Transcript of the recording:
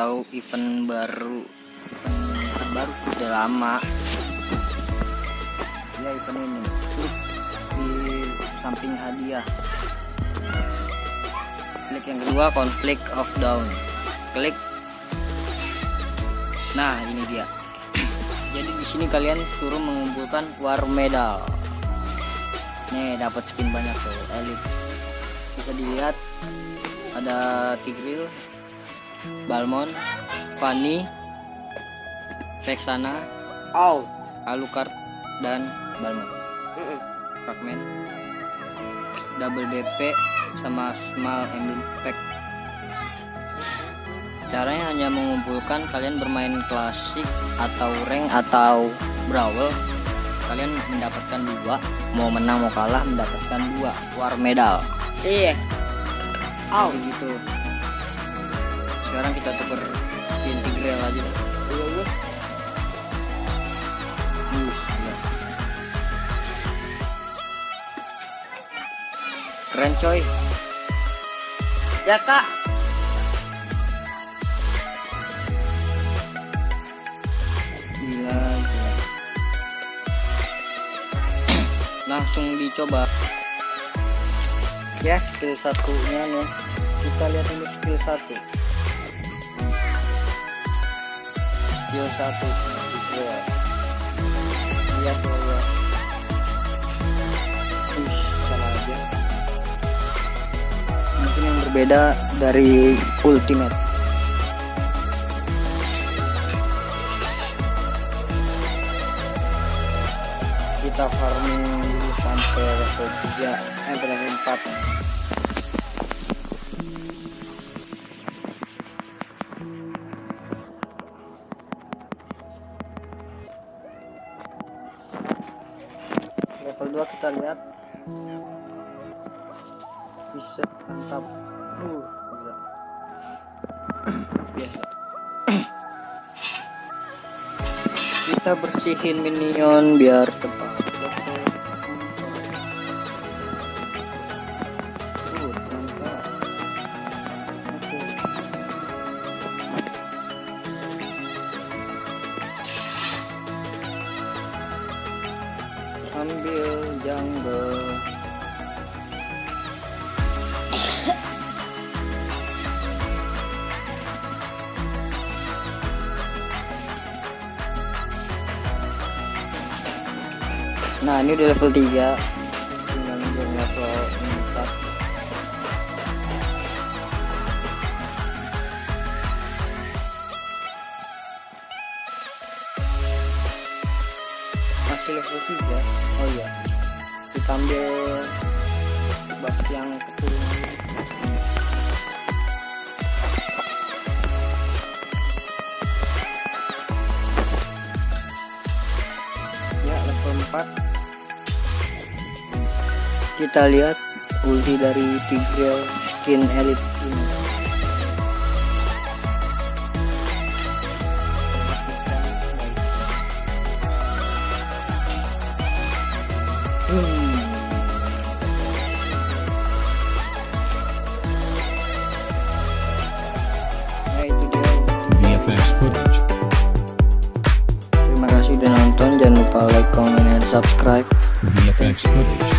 atau event baru udah lama ya. Event ini klik di samping hadiah, klik yang kedua Conflict of Dawn, klik. Nah ini dia. Jadi di sini kalian suruh mengumpulkan war medal. Nih dapat skin banyak tuh, elite. Bisa dilihat ada Tigreal, Balmond, Fanny, Vexana, Alucard dan Balmond. Fragment, double BP sama small emblem pack. Caranya hanya mengumpulkan, kalian bermain klasik atau rank atau brawl, kalian mendapatkan 2, mau menang mau kalah mendapatkan 2 war medal. Iya. Gitu. Sekarang kita tuker skin Tigreal aja. Iya. Gila. Keren coy. Ya kak. Gila. Langsung dicoba ya skill satunya nih. Kita lihat dulu skill 1. Skill 1 lihat bahwa sama aja. Mungkin yang berbeda dari ultimate. Kita farming dulu sampai level 3 level 4. Level 2 kita lihat. Bisa mantap. Gila. Biasa. Kita bersihin minion biar tepat. Mantap. Oke. Ambil jungle. Nah ini udah level 3, tinggal nunggu level 4. Masih level 3. Oh iya, kita ambil bas yang kecil. Ya level 4. Kita lihat ulti dari Tigreal skin elite ini. Nah itu dia VFX footage. Terima kasih udah nonton, jangan lupa like, comment, and subscribe. VFX footage.